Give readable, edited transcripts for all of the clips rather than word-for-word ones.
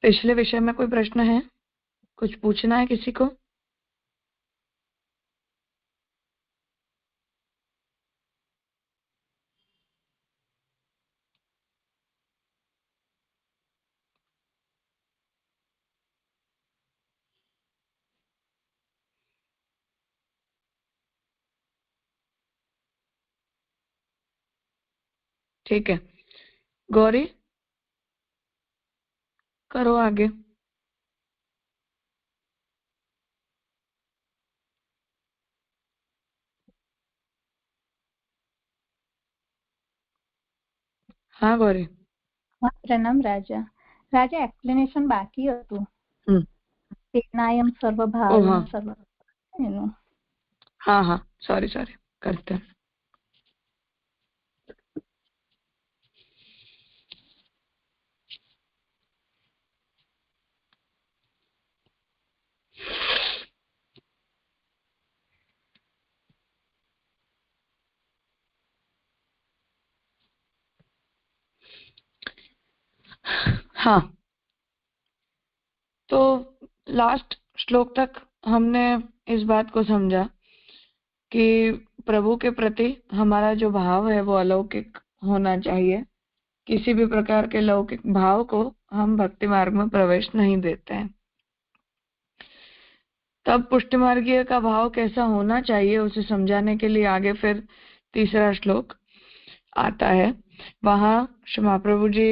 पिछले विषय में कोई प्रश्न है? कुछ पूछना है किसी को? ठीक है, गौरी करो आगे। हाँ गौरी। हाँ, प्रणाम राजा। राजा एक्सप्लेनेशन बाकी હતું તેનાયમ हाँ સર્વભારમ સર્વ એનું। हाँ हाँ, सॉरी करते हैं। हाँ, तो लास्ट श्लोक तक हमने इस बात को समझा कि प्रभु के प्रति हमारा जो भाव है वो अलौकिक होना चाहिए। किसी भी प्रकार के लौकिक भाव को हम भक्ति मार्ग में प्रवेश नहीं देते हैं। तब पुष्टि मार्गीय का भाव कैसा होना चाहिए उसे समझाने के लिए आगे फिर तीसरा श्लोक आता है। वहां श्री महाप्रभु जी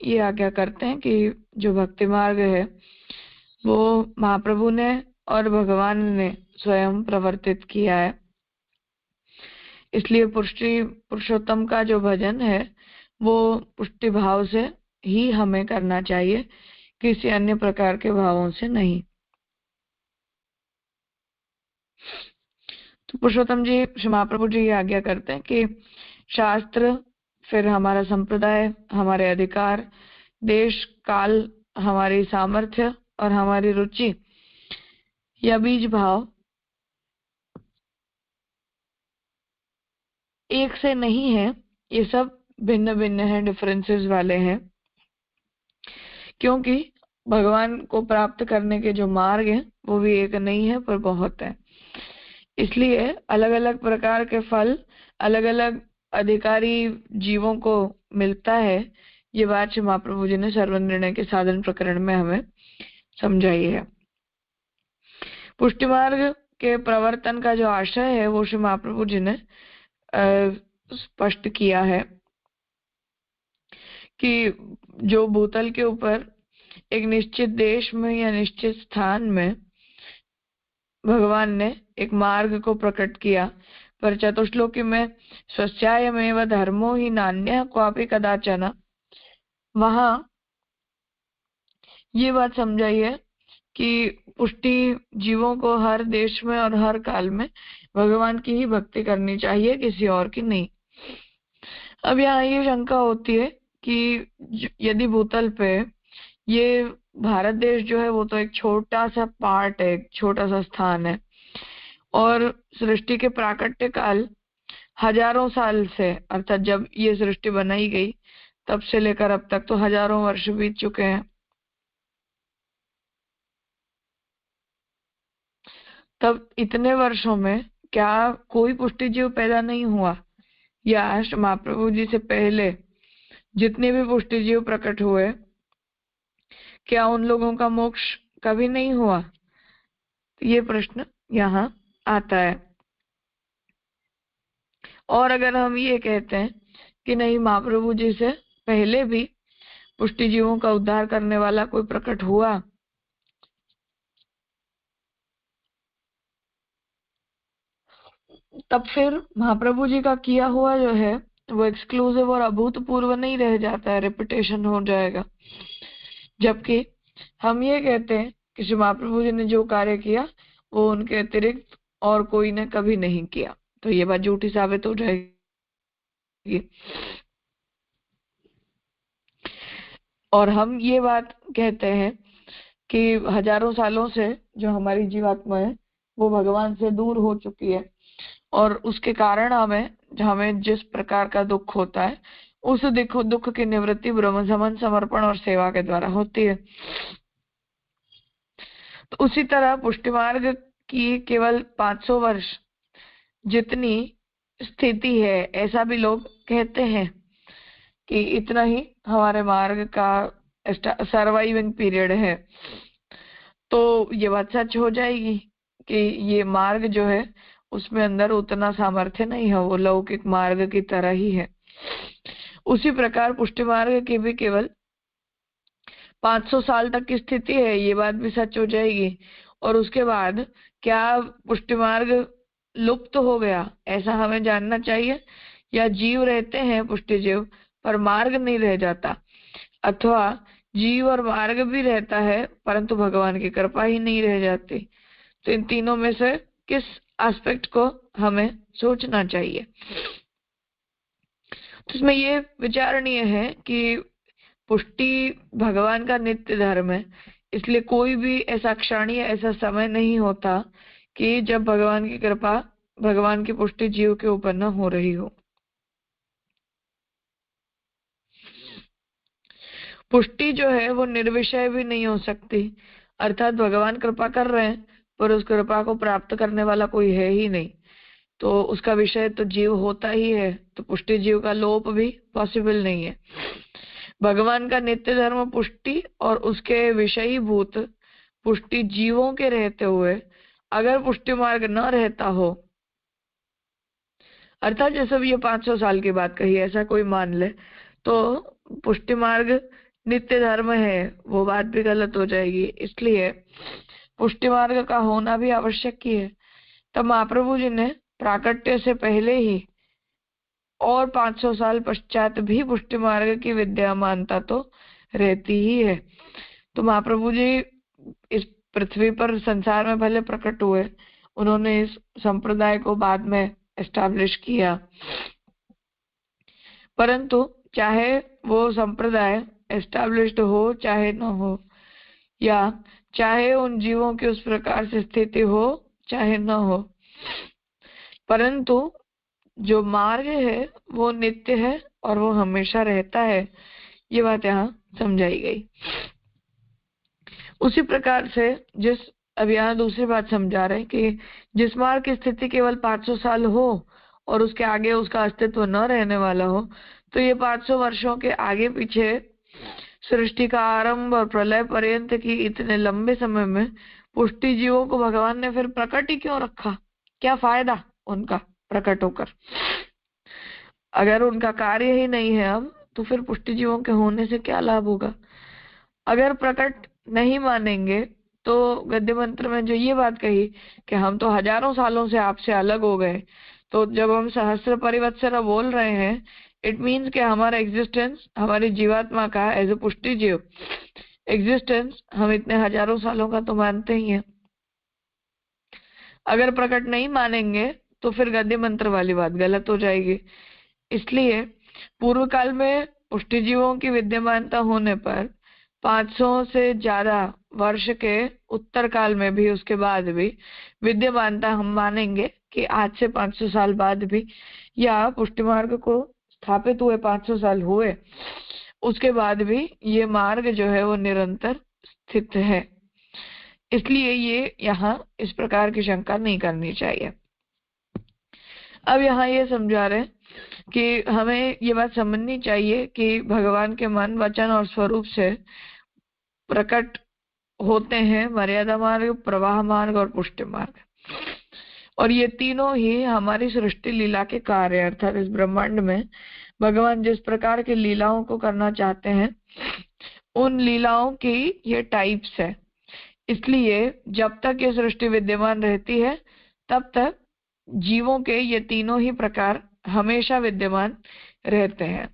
ये आज्ञा करते हैं कि जो भक्ति मार्ग है वो महाप्रभु ने और भगवान ने स्वयं प्रवर्तित किया है। इसलिए पुरुषोत्तम का जो भजन है वो पुष्टि भाव से ही हमें करना चाहिए, किसी अन्य प्रकार के भावों से नहीं। तो पुरुषोत्तम जी श्री महाप्रभु जी ये आज्ञा करते हैं कि शास्त्र, फिर हमारा संप्रदाय, हमारे अधिकार, देश काल, हमारी सामर्थ्य और हमारी रुचि या बीज भाव एक से नहीं है। ये सब भिन्न भिन्न है, डिफरेंसेस वाले हैं, क्योंकि भगवान को प्राप्त करने के जो मार्ग हैं वो भी एक नहीं है पर बहुत है। इसलिए अलग अलग प्रकार के फल अलग अलग अधिकारी जीवों को मिलता है। ये बात श्री महाप्रभु जी ने सर्वनिर्णय के साधन प्रकरण में हमें समझाई है। पुष्टि मार्ग के प्रवर्तन का जो आशय है वो श्री महाप्रभु जी ने स्पष्ट किया है कि जो भूतल के ऊपर एक निश्चित देश में या निश्चित स्थान में भगवान ने एक मार्ग को प्रकट किया, पर चतुश्लोकी में स्वस्यायमेव धर्मो ही नान्यः क्वापि कदाचन, वहां ये बात समझाई है कि पुष्टि जीवों को हर देश में और हर काल में भगवान की ही भक्ति करनी चाहिए, किसी और की नहीं। अब यहाँ ये शंका होती है कि यदि भूतल पे ये भारत देश जो है वो तो एक छोटा सा पार्ट है, एक छोटा सा स्थान है, और सृष्टि के प्राकट्य काल हजारों साल से, अर्थात जब ये सृष्टि बनाई गई तब से लेकर अब तक तो हजारों वर्ष बीत चुके हैं। तब इतने वर्षों में क्या कोई पुष्टि जीव पैदा नहीं हुआ, या महाप्रभु जी से पहले जितने भी पुष्टि जीव प्रकट हुए क्या उन लोगों का मोक्ष कभी नहीं हुआ? ये प्रश्न यहाँ आता है। और अगर हम ये कहते हैं कि नहीं, महाप्रभु जी से पहले भी पुष्टि जीवों का उद्धार करने वाला कोई प्रकट हुआ, तब फिर महाप्रभु जी का किया हुआ जो है वो एक्सक्लूसिव और अभूतपूर्व नहीं रह जाता है, रेपुटेशन हो जाएगा। जबकि हम ये कहते हैं कि श्री महाप्रभु जी ने जो कार्य किया वो उनके अतिरिक्त और कोई ने कभी नहीं किया, तो ये बात झूठी साबित हो जाएगी। और हम ये बात कहते हैं कि हजारों सालों से जो हमारी जीवात्मा है वो भगवान से दूर हो चुकी है, और उसके कारण हमें जिस प्रकार का दुख होता है उस दुख की निवृत्ति ब्रह्म समन समर्पण और सेवा के द्वारा होती है। तो उसी तरह पुष्टि मार्ग की केवल 500 वर्ष जितनी स्थिति है, ऐसा भी लोग कहते हैं कि इतना ही हमारे मार्ग का सर्वाइविंग पीरियड है। तो ये बात सच हो जाएगी कि ये मार्ग जो है उसमें अंदर उतना सामर्थ्य नहीं है, वो लौकिक मार्ग की तरह ही है। उसी प्रकार पुष्टि मार्ग की भी केवल 500 साल तक की स्थिति है, ये बात भी सच हो जाएगी। और उसके बाद क्या पुष्टि मार्ग लुप्त हो गया, ऐसा हमें जानना चाहिए, या जीव रहते हैं पुष्टि जीव पर मार्ग नहीं रह जाता, अथवा जीव और मार्ग भी रहता है परंतु भगवान की कृपा ही नहीं रह जाती। तो इन तीनों में से किस एस्पेक्ट को हमें सोचना चाहिए? तो इसमें ये विचारणीय है कि पुष्टि भगवान का नित्य धर्म है, इसलिए कोई भी ऐसा क्षण या ऐसा समय नहीं होता कि जब भगवान की कृपा, भगवान की पुष्टि जीव के ऊपर न हो रही हो। पुष्टि जो है वो निर्विषय भी नहीं हो सकती, अर्थात भगवान कृपा कर रहे हैं पर उस कृपा को प्राप्त करने वाला कोई है ही नहीं, तो उसका विषय तो जीव होता ही है, तो पुष्टि जीव का लोप भी पॉसिबल नहीं है। भगवान का नित्य धर्म पुष्टि और उसके विषयी भूत पुष्टि जीवों के रहते हुए अगर पुष्टि मार्ग न रहता हो, अर्थात जैसे ये 500 साल की बात कही, ऐसा कोई मान ले तो पुष्टि मार्ग नित्य धर्म है, वो बात भी गलत हो जाएगी। इसलिए पुष्टि मार्ग का होना भी आवश्यक ही है। तब महाप्रभु जी ने प्राकट्य से पहले ही और 500 साल पश्चात भी पुष्टि मार्ग की विद्यमानता तो रहती ही है। तो महाप्रभु जी इस पृथ्वी पर संसार में भले प्रकट हुए, उन्होंने इस संप्रदाय को बाद में एस्टैब्लिश किया, परंतु चाहे वो संप्रदाय एस्टैब्लिश्ड हो चाहे न हो, या चाहे उन जीवों की उस प्रकार से स्थिति हो चाहे न हो, परंतु जो मार्ग है वो नित्य है और वो हमेशा रहता है, ये बात यहाँ समझाई गई। उसी प्रकार से अब यहाँ दूसरी बात समझा रहे हैं कि जिस मार्ग की स्थिति केवल 500 साल हो और उसके आगे उसका अस्तित्व न रहने वाला हो, तो ये 500 वर्षों के आगे पीछे सृष्टि का आरंभ और प्रलय पर्यंत की इतने लंबे समय में पुष्टि जीवों को भगवान ने फिर प्रकट ही क्यों रखा? क्या फायदा उनका प्रकट होकर? अगर उनका कार्य ही नहीं है अब, तो फिर पुष्टि जीवों के होने से क्या लाभ होगा? अगर प्रकट नहीं मानेंगे तो गद्य मंत्र में जो ये बात कही कि हम तो हजारों सालों से आपसे अलग हो गए, तो जब हम सहस्र परिवत्सर बोल रहे हैं, इट मीन्स कि हमारा एग्जिस्टेंस, हमारी जीवात्मा का एज ए पुष्टि जीव एग्जिस्टेंस हम इतने हजारों सालों का तो मानते ही हैं। अगर प्रकट नहीं मानेंगे तो फिर गद्य मंत्र वाली बात गलत हो जाएगी। इसलिए पूर्व काल में पुष्टि जीवों की विद्यमानता होने पर 500 से ज्यादा वर्ष के उत्तर काल में भी, उसके बाद भी विद्यमानता हम मानेंगे कि आज से 500 साल बाद भी, या पुष्टि मार्ग को स्थापित हुए 500 साल हुए उसके बाद भी ये मार्ग जो है वो निरंतर स्थित है। इसलिए ये यहाँ इस प्रकार की शंका नहीं करनी चाहिए। अब यहाँ ये समझा रहे कि हमें ये बात समझनी चाहिए कि भगवान के मन, वचन और स्वरूप से प्रकट होते हैं मर्यादा मार्ग, प्रवाह मार्ग और पुष्टि मार्ग, और ये तीनों ही हमारी सृष्टि लीला के कार्य, अर्थात इस ब्रह्मांड में भगवान जिस प्रकार की लीलाओं को करना चाहते हैं उन लीलाओं की ये टाइप्स है। इसलिए जब तक ये सृष्टि विद्यमान रहती है तब तक जीवों के ये तीनों ही प्रकार हमेशा विद्यमान रहते हैं।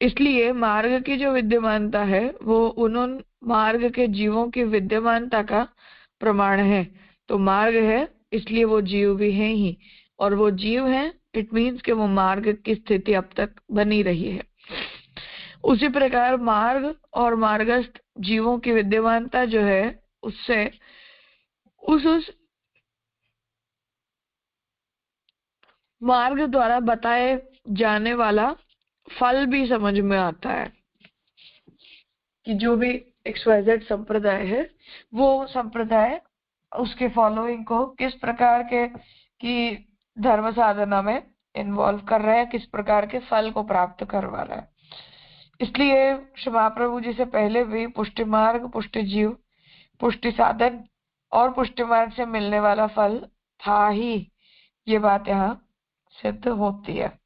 इसलिए मार्ग की जो विद्यमानता है वो उन मार्ग के जीवों की विद्यमानता का प्रमाण है। तो मार्ग है इसलिए वो जीव भी हैं ही, और वो जीव हैं इट मीन्स कि वो मार्ग की स्थिति अब तक बनी रही है। उसी प्रकार मार्ग और मार्गस्थ जीवों की विद्यमानता जो है उससे उस मार्ग द्वारा बताए जाने वाला फल भी समझ में आता है कि जो भी XYZ संप्रदाय है, वो संप्रदाय उसके फॉलोइंग को किस प्रकार के की धर्म साधना में इन्वॉल्व कर रहा है, किस प्रकार के फल को प्राप्त करवा रहा है। इसलिए श्री महाप्रभु जी से पहले भी पुष्टि मार्ग, पुष्टि जीव, पुष्टि साधन और पुष्टि मार्ग से मिलने वाला फल था ही, ये बात यहाँ सिद्ध होती है।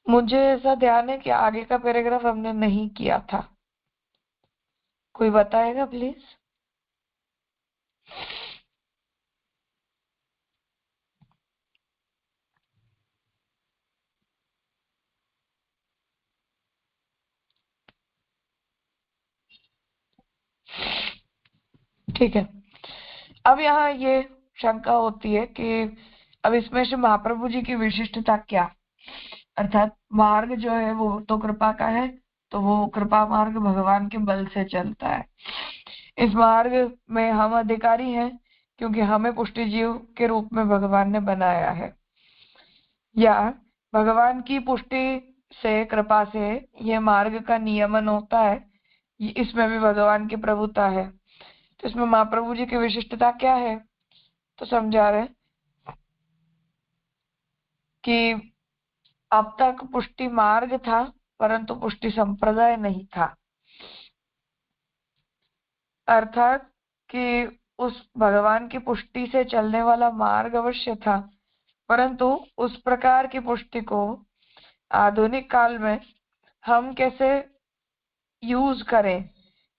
मुझे ऐसा ध्यान है कि आगे का पैराग्राफ हमने नहीं किया था, कोई बताएगा प्लीज? ठीक है, अब यहाँ ये शंका होती है कि अब इसमें से महाप्रभु जी की विशिष्टता क्या, अर्थात मार्ग जो है वो तो कृपा का है, तो वो कृपा मार्ग भगवान के बल से चलता है। इस मार्ग में हम अधिकारी हैं क्योंकि हमें पुष्टि जीव के रूप में भगवान ने बनाया है, या भगवान की पुष्टि से, कृपा से ये मार्ग का नियमन होता है, इसमें भी भगवान की प्रभुता है। तो इसमें महाप्रभु जी की विशिष्टता क्या है, तो समझा रहे कि अब तक पुष्टि मार्ग था परंतु पुष्टि संप्रदाय नहीं था, अर्थात कि उस भगवान की पुष्टि से चलने वाला मार्ग अवश्य था, परंतु उस प्रकार की पुष्टि को आधुनिक काल में हम कैसे यूज करें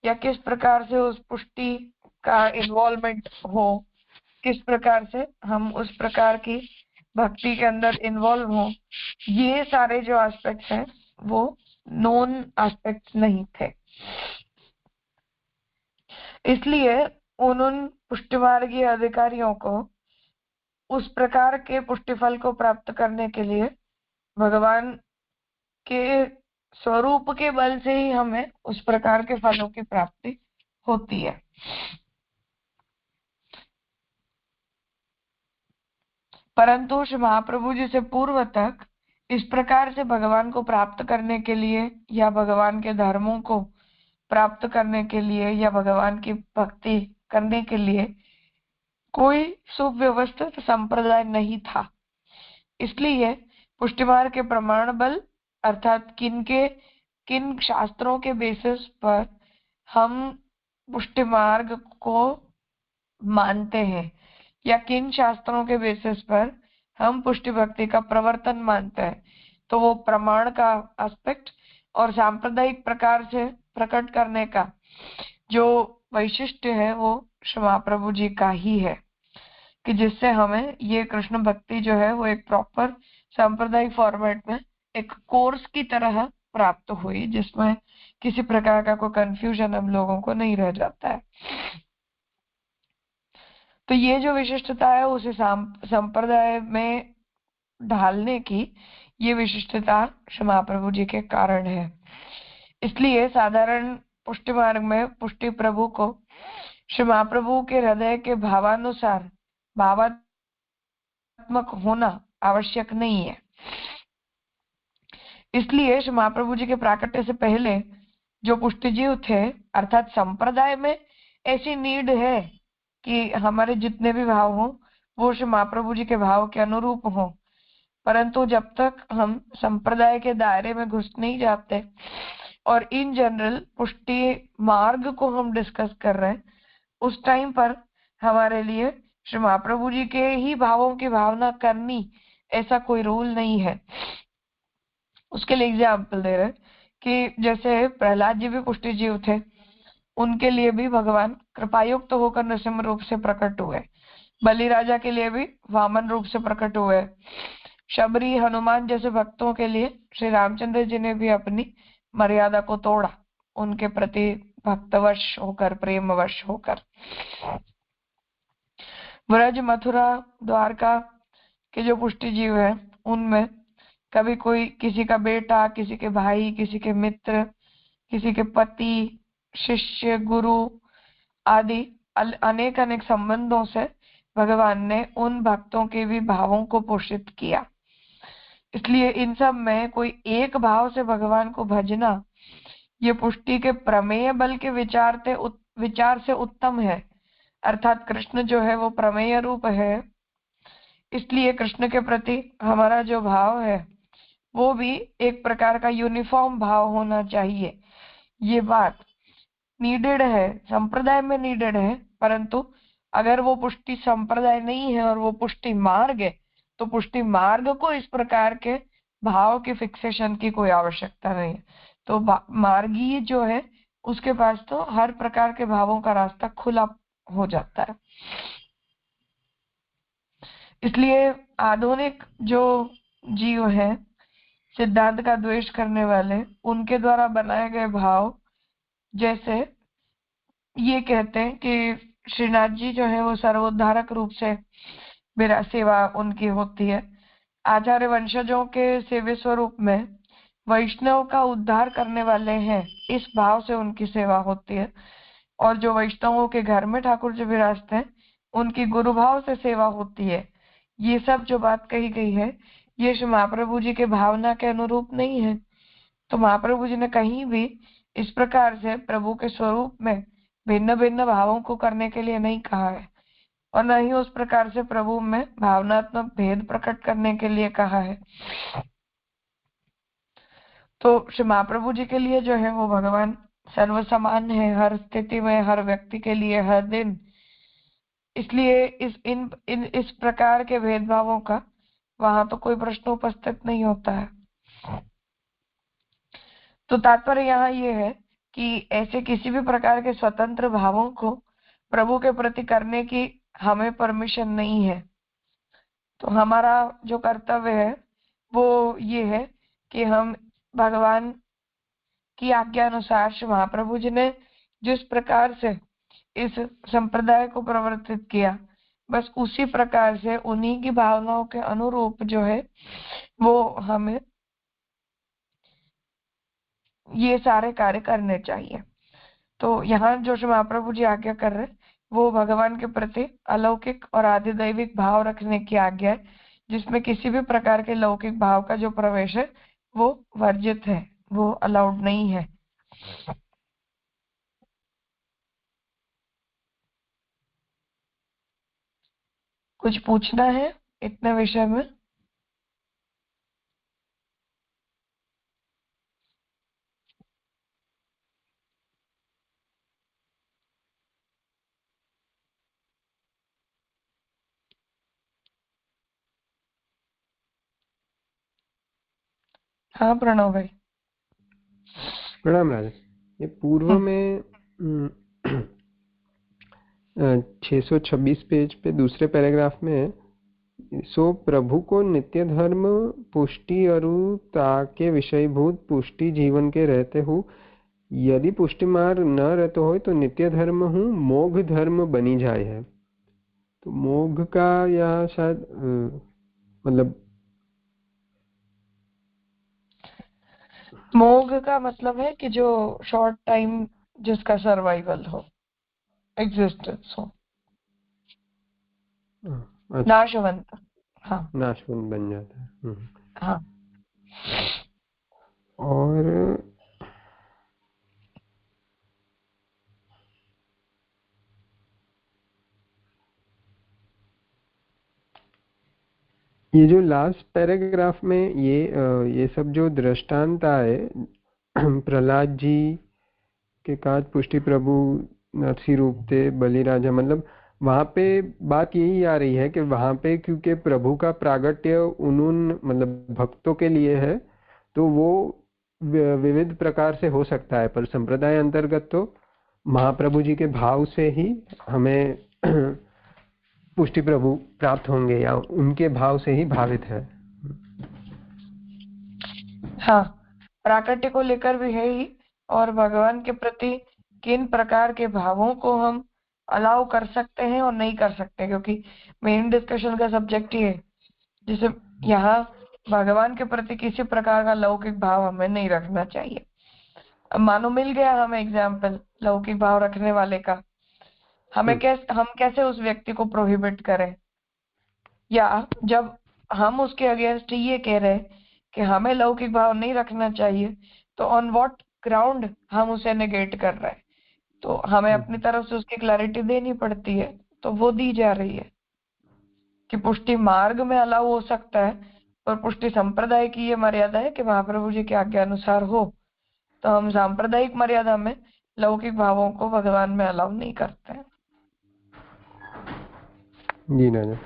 या किस प्रकार से उस पुष्टि का इन्वॉल्वमेंट हो, किस प्रकार से हम उस प्रकार की भक्ति के अंदर इन्वॉल्व हो, ये सारे जो एस्पेक्ट्स हैं वो नोन एस्पेक्ट्स नहीं थे। इसलिए उन पुष्टिमार्गीय अधिकारियों को उस प्रकार के पुष्टिफल को प्राप्त करने के लिए भगवान के स्वरूप के बल से ही हमें उस प्रकार के फलों की प्राप्ति होती है। परंतु श्री महाप्रभु जी से पूर्व तक इस प्रकार से भगवान को प्राप्त करने के लिए या भगवान के धर्मों को प्राप्त करने के लिए या भगवान की भक्ति करने के लिए कोई सुव्यवस्थित संप्रदाय नहीं था। इसलिए पुष्टि मार्ग के प्रमाण बल, अर्थात किन शास्त्रों के बेसिस पर हम पुष्टि मार्ग को मानते हैं या किन शास्त्रों के बेसिस पर हम पुष्टि भक्ति का प्रवर्तन मानते हैं, तो वो प्रमाण का एस्पेक्ट और सांप्रदायिक प्रकार से प्रकट करने का जो वैशिष्ट्य है वो श्री महाप्रभु जी का ही है, कि जिससे हमें ये कृष्ण भक्ति जो है वो एक प्रॉपर सांप्रदायिक फॉर्मेट में एक कोर्स की तरह प्राप्त हुई, जिसमें किसी प्रकार का कोई कंफ्यूजन हम लोगों को नहीं रह जाता है। तो ये जो विशिष्टता है उसे संप्रदाय में ढालने की ये विशिष्टता श्री महाप्रभु जी के कारण है। इसलिए साधारण पुष्टि मार्ग में पुष्टि प्रभु को श्री महाप्रभु के हृदय के भावानुसार भावात्मक होना आवश्यक नहीं है। इसलिए श्री महाप्रभु जी के प्राकट्य से पहले जो पुष्टि जीव थे, अर्थात संप्रदाय में ऐसी नीड है कि हमारे जितने भी भाव हों वो श्री महाप्रभु जी के भाव के अनुरूप हों, परंतु जब तक हम संप्रदाय के दायरे में घुस नहीं जाते और इन जनरल पुष्टि मार्ग को हम डिस्कस कर रहे हैं, उस टाइम पर हमारे लिए श्री महाप्रभु जी के ही भावों की भावना करनी ऐसा कोई रूल नहीं है। उसके लिए एग्जाम्पल दे रहे कि जैसे प्रहलाद जी भी पुष्टि जीव थे, उनके लिए भी भगवान कृपायुक्त होकर नृसिंह रूप से प्रकट हुए, बलि राजा के लिए भी वामन रूप से प्रकट हुए, शबरी हनुमान जैसे भक्तों के लिए श्री रामचंद्र जी ने भी अपनी मर्यादा को तोड़ा, उनके प्रति भक्तवश होकर, प्रेमवश होकर। ब्रज, मथुरा, द्वारका के जो पुष्टि जीव है उनमें कभी कोई किसी का बेटा, किसी के भाई, किसी के मित्र, किसी के पति, शिष्य, गुरु आदि अनेक अनेक संबंधों से भगवान ने उन भक्तों के भी भावों को पोषित किया। इसलिए इन सब में कोई एक भाव से भगवान को भजना ये पुष्टि के प्रमेय बल के विचार से उत्तम है। अर्थात कृष्ण जो है वो प्रमेय रूप है, इसलिए कृष्ण के प्रति हमारा जो भाव है वो भी एक प्रकार का यूनिफॉर्म भाव होना चाहिए। ये बात नीडेड है, संप्रदाय में नीडेड है, परंतु अगर वो पुष्टि संप्रदाय नहीं है और वो पुष्टि मार्ग है, तो पुष्टि मार्ग को इस प्रकार के भाव की फिक्सेशन की कोई आवश्यकता नहीं है। तो मार्गी जो है उसके पास तो हर प्रकार के भावों का रास्ता खुला हो जाता है। इसलिए आधुनिक जो जीव है, सिद्धांत का द्वेष करने वाले, उनके द्वारा बनाए गए भाव, जैसे ये कहते हैं कि श्रीनाथ जी जो है वो सर्वोद्धारक रूप से मेरा सेवा उनकी होती है। आचार्य वंशजों के सेव्य स्वरूप में वैष्णव का उद्धार करने वाले हैं, इस भाव से उनकी सेवा होती है। और जो वैष्णवों के घर में ठाकुर जी विराजते हैं, उनकी गुरु भाव से सेवा होती है। ये सब जो बात कही गई है, ये श्री महाप्रभु जी के भावना के अनुरूप नहीं है। तो महाप्रभु जी ने कहीं भी इस प्रकार से प्रभु के स्वरूप में भिन्न भिन्न भावों को करने के लिए नहीं कहा है, और न ही उस प्रकार से प्रभु में भावनात्मक भेद प्रकट करने के लिए कहा है। तो श्री महाप्रभु जी के लिए जो है वो भगवान सर्व समान है, हर स्थिति में, हर व्यक्ति के लिए, हर दिन। इसलिए इस प्रकार के भेदभावों का वहां तो कोई प्रश्न उपस्थित नहीं होता है। तो तात्पर्य यहाँ ये है कि ऐसे किसी भी प्रकार के स्वतंत्र भावों को प्रभु के प्रति करने की हमें परमिशन नहीं है। तो हमारा जो कर्तव्य है वो ये है कि हम भगवान की आज्ञा अनुसार श्री महाप्रभु जी ने जिस प्रकार से इस संप्रदाय को प्रवर्तित किया, बस उसी प्रकार से उन्हीं की भावनाओं के अनुरूप जो है वो हमें ये सारे कार्य करने चाहिए। तो यहाँ जो श्री महाप्रभु जी आज्ञा कर रहे हैं वो भगवान के प्रति अलौकिक और आधिदैविक भाव रखने की आज्ञा है, जिसमें किसी भी प्रकार के लौकिक भाव का जो प्रवेश है वो वर्जित है, वो अलाउड नहीं है। कुछ पूछना है इतने विषय में? हाँ प्रणव भाई। प्रणाम राजा। ये पूर्व में 626 पेज पे दूसरे पैराग्राफ में सो प्रभु को नित्य धर्म पुष्टि अरुता के विषयभूत पुष्टि जीवन के रहते हो, यदि पुष्टि मार्ग न रहते हो तो नित्य धर्म हूँ मोघ धर्म बनी जाए है। तो मोघ का या शायद मतलब मोघ का मतलब है कि जो शॉर्ट टाइम जिसका सर्वाइवल हो, एग्जिस्टेंस हो, नाशवंत। हाँ, नाशवंत बन जाता है। हाँ। और ये जो लास्ट पैराग्राफ में ये सब जो दृष्टांत आए प्रहलाद जी के काज पुष्टि प्रभु नरसी रूप थे बलि राजा, मतलब वहां पे बात यही आ रही है कि वहां पे क्योंकि प्रभु का प्रागट्य उन मतलब भक्तों के लिए है तो वो विविध प्रकार से हो सकता है, पर संप्रदाय अंतर्गत तो महाप्रभु जी के भाव से ही हमें पुष्टि प्रभु प्राप्त होंगे या उनके भाव से ही भावित है। हाँ, प्राकट्य को लेकर भी है ही, और भगवान के प्रति किन प्रकार के भावों को हम अलाउ कर सकते हैं और नहीं कर सकते, क्योंकि मेन डिस्कशन का सब्जेक्ट ही है। जैसे यहाँ भगवान के प्रति किसी प्रकार का लौकिक भाव हमें नहीं रखना चाहिए। अब मानो मिल गया हमें एग्जाम्पल लौकिक भाव रखने वाले का, हम कैसे उस व्यक्ति को प्रोहिबिट करें, या जब हम उसके अगेंस्ट ये कह रहे कि हमें लौकिक भाव नहीं रखना चाहिए, तो ऑन व्हाट ग्राउंड हम उसे नेगेट कर रहे हैं? तो हमें अपनी तरफ से उसकी क्लैरिटी देनी पड़ती है, तो वो दी जा रही है कि पुष्टि मार्ग में अलाउ हो सकता है, पर पुष्टि संप्रदाय की ये मर्यादा है कि महाप्रभु जी के आज्ञा अनुसार हो। तो हम सांप्रदायिक मर्यादा में लौकिक भावों को भगवान में अलाउ नहीं करते हैं। जी राजा।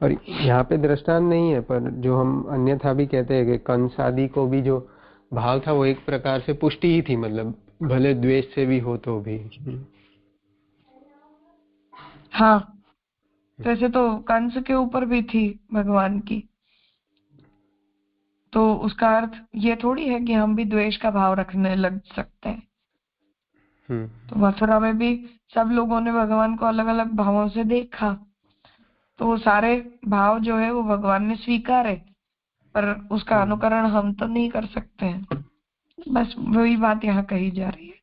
और यहाँ पे दृष्टांत नहीं है, पर जो हम अन्यथा भी कहते हैं कि कंस आदि को भी जो भाव था वो एक प्रकार से पुष्टि ही थी, मतलब भले द्वेष से भी हो तो भी। हाँ, वैसे तो कंस के ऊपर भी थी भगवान की, तो उसका अर्थ ये थोड़ी है कि हम भी द्वेष का भाव रखने लग सकते हैं। तो मथुरा में भी सब लोगों ने भगवान को अलग अलग भावों से देखा, तो वो सारे भाव जो है वो भगवान ने स्वीकारे, पर उसका अनुकरण हम तो नहीं कर सकते हैं। बस वही बात यहाँ कही जा रही है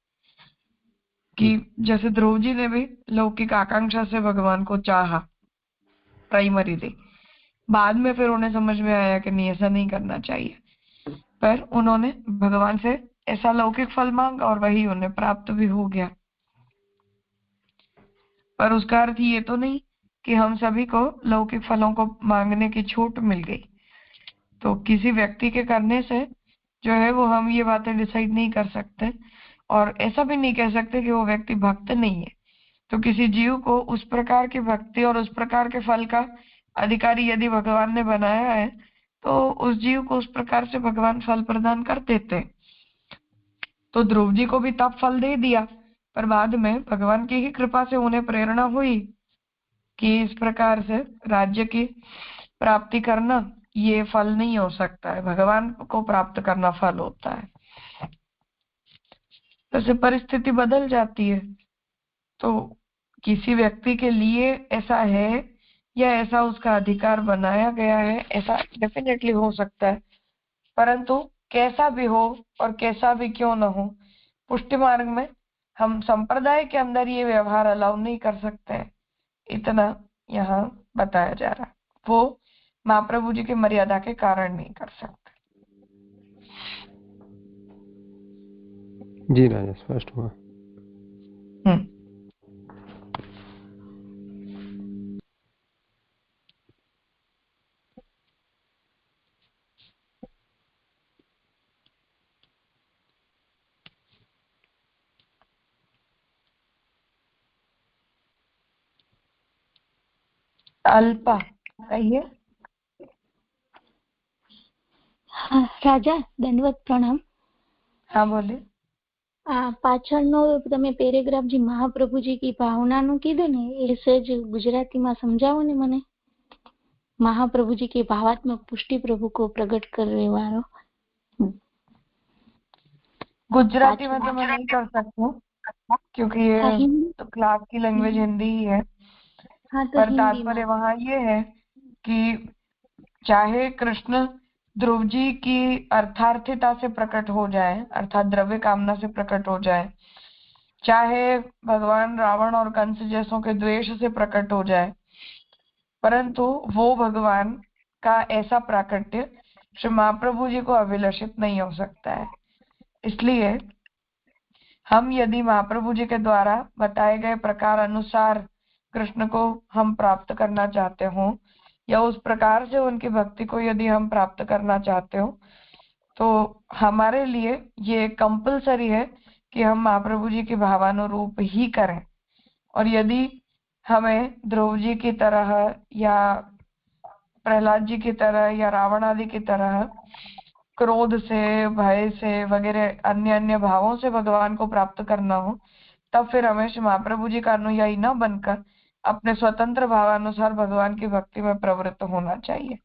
कि जैसे ध्रुव जी ने भी लौकिक आकांक्षा से भगवान को चाहा प्राइमरीली, बाद में फिर उन्हें समझ में आया कि नहीं, ऐसा नहीं करना चाहिए, पर उन्होंने भगवान से ऐसा लौकिक फल मांगा और वही उन्हें प्राप्त भी हो गया। पर उसका अर्थ ये तो नहीं कि हम सभी को लौकिक फलों को मांगने की छूट मिल गई। तो किसी व्यक्ति के करने से जो है वो हम ये बातें डिसाइड नहीं कर सकते, और ऐसा भी नहीं कह सकते कि वो व्यक्ति भक्त नहीं है। तो किसी जीव को उस प्रकार की भक्ति और उस प्रकार के फल का अधिकारी यदि भगवान ने बनाया है, तो उस जीव को उस प्रकार से भगवान फल प्रदान कर देते। तो ध्रुव जी को भी तब फल दे दिया, पर बाद में भगवान की ही कृपा से उन्हें प्रेरणा हुई कि इस प्रकार से राज्य की प्राप्ति करना ये फल नहीं हो सकता है, भगवान को प्राप्त करना फल होता है। जैसे परिस्थिति बदल जाती है, तो किसी व्यक्ति के लिए ऐसा है या ऐसा उसका अधिकार बनाया गया है, ऐसा डेफिनेटली हो सकता है, परंतु कैसा भी हो और कैसा भी क्यों न हो, पुष्टि मार्ग में हम संप्रदाय के अंदर ये व्यवहार अलाउ नहीं कर सकते हैं, इतना यहाँ बताया जा रहा है। वो महाप्रभु जी की मर्यादा के कारण नहीं कर सकते। जी राजा, स्पष्ट हुआ। अल्पा कहिए। હા રાજા, દંડવત પ્રણામ. हाँ बोले. પાછળનો તમે પેરેગ્રાફ જે મહાપ્રભુજી કી ભાવનાનું કીધું ને, એ સહેજ ગુજરાતીમાં સમજાવો ને મને. महाप्रभु जी के भावात्मक पुष्टि प्रभु को प्रकट करने वालों। गुजराती में तो मैं नहीं कर सकती हूँ क्योंकि ये तो क्लास की लैंग्वेज हिंदी ही है। हाँ, तो पर तात्पर्य वहाँ ये है कि चाहे कृष्ण ध्रुव जी की अर्थार्थिता से प्रकट हो जाए, अर्थात द्रव्य कामना से प्रकट हो जाए, चाहे भगवान रावण और कंस जैसों के द्वेष से प्रकट हो जाए, परंतु वो भगवान का ऐसा प्राकट्य श्री महाप्रभु जी को अभिलषित नहीं हो सकता है। इसलिए हम यदि महाप्रभु जी के द्वारा बताए गए प्रकार अनुसार कृष्ण को हम प्राप्त करना चाहते हो, या उस प्रकार से उनकी भक्ति को यदि हम प्राप्त करना चाहते हो, तो हमारे लिए ये कंपलसरी है कि हम महाप्रभु जी के भावानुरूप ही करें। और यदि हमें ध्रुव जी की तरह या प्रहलाद जी की तरह या रावण आदि की तरह क्रोध से, भय से वगैरह अन्य अन्य भावों से भगवान को प्राप्त करना हो, तब फिर हमें महाप्रभु जी का अनुयायी न बनकर अपने स्वतंत्र भावानुसार भगवान की भक्ति में प्रवृत्त होना चाहिए।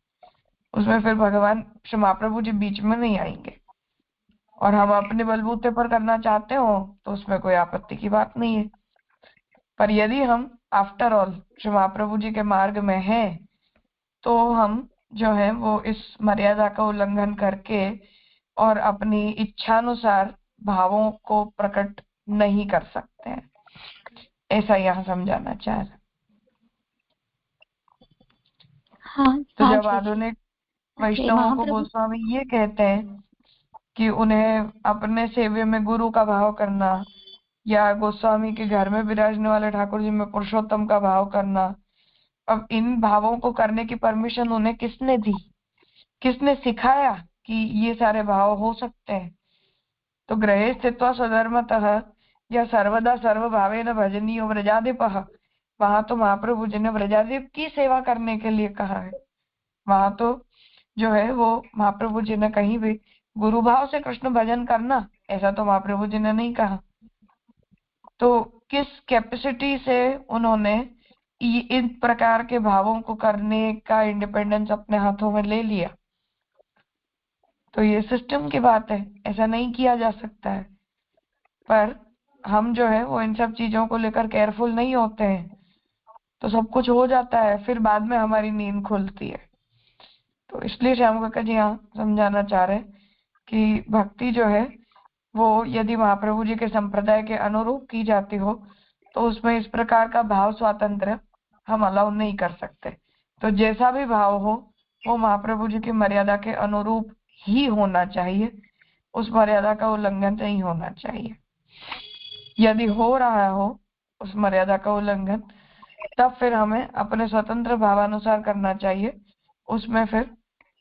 उसमें फिर भगवान श्री महाप्रभु जी बीच में नहीं आएंगे, और हम अपने बलबूते पर करना चाहते हो तो उसमें कोई आपत्ति की बात नहीं है। पर यदि हम आफ्टर ऑल श्री महाप्रभु जी के मार्ग में हैं, तो हम जो है वो इस मर्यादा का उल्लंघन करके और अपनी इच्छानुसार भावों को प्रकट नहीं कर सकते हैं, ऐसा यहाँ समझाना चाह रहे। हाँ, तो जब आधुनिक वैष्णवों को महाप्रभु गोस्वामी ये कहते हैं कि उन्हें अपने सेवे में गुरु का भाव करना, या गोस्वामी के घर में विराजने वाले ठाकुर जी में पुरुषोत्तम का भाव करना। अब इन भावों को करने की परमिशन उन्हें किसने दी, किसने सिखाया कि ये सारे भाव हो सकते हैं? तो ग्रहे स्थित्वा स्वधर्मतः या सर्वदा सर्वभावेन भजनीय व्रजाधिपः, वहां तो महाप्रभु जी ने व्रजाधिप की सेवा करने के लिए कहा है। वहां तो जो है वो महाप्रभु जी ने कहीं भी गुरु भाव से कृष्ण भजन करना, ऐसा तो महाप्रभु जी ने नहीं कहा। तो किस कैपेसिटी से उन्होंने इन प्रकार के भावों को करने का इंडिपेंडेंस अपने हाथों में ले लिया? तो ये सिस्टम की बात है, ऐसा नहीं किया जा सकता है। पर हम जो है वो इन सब चीजों को लेकर केयरफुल नहीं होते हैं, तो सब कुछ हो जाता है, फिर बाद में हमारी नींद खुलती है। तो इसलिए श्याम काका जी यहाँ समझाना चाह रहे कि भक्ति जो है वो यदि महाप्रभु जी के संप्रदाय के अनुरूप की जाती हो तो उसमें इस प्रकार का भाव स्वातंत्र हम अलाउ नहीं कर सकते। तो जैसा भी भाव हो वो महाप्रभु जी की मर्यादा के अनुरूप ही होना चाहिए, उस मर्यादा का उल्लंघन नहीं होना चाहिए। यदि हो रहा हो उस मर्यादा का उल्लंघन, तब फिर हमें अपने स्वतंत्र भावानुसार करना चाहिए, उसमें फिर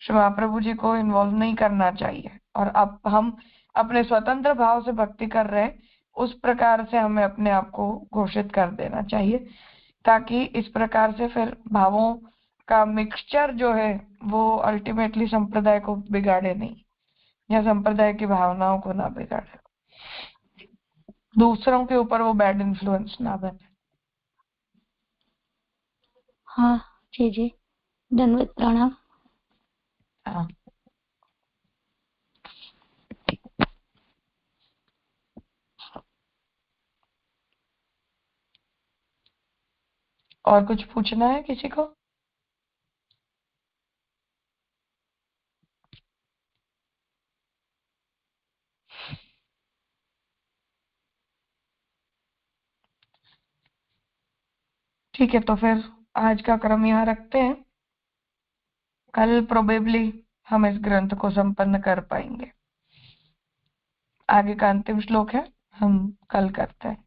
श्री महाप्रभु जी को इन्वॉल्व नहीं करना चाहिए। और अब हम अपने स्वतंत्र भाव से भक्ति कर रहे हैं, उस प्रकार से हमें अपने आप को घोषित कर देना चाहिए, ताकि इस प्रकार से फिर भावों का मिक्सचर जो है वो अल्टीमेटली संप्रदाय को बिगाड़े नहीं, या संप्रदाय की भावनाओं को ना बिगाड़े, दूसरों के ऊपर वो बैड इन्फ्लुएंस ना बने। हाँ जी जी, दंडवत प्रणाम। हाँ, और कुछ पूछना है किसी को? ठीक है, तो फिर आज का क्रम यहाँ रखते हैं। कल प्रोबेबली हम इस ग्रंथ को संपन्न कर पाएंगे। आगे का अंतिम श्लोक है, हम कल करते हैं।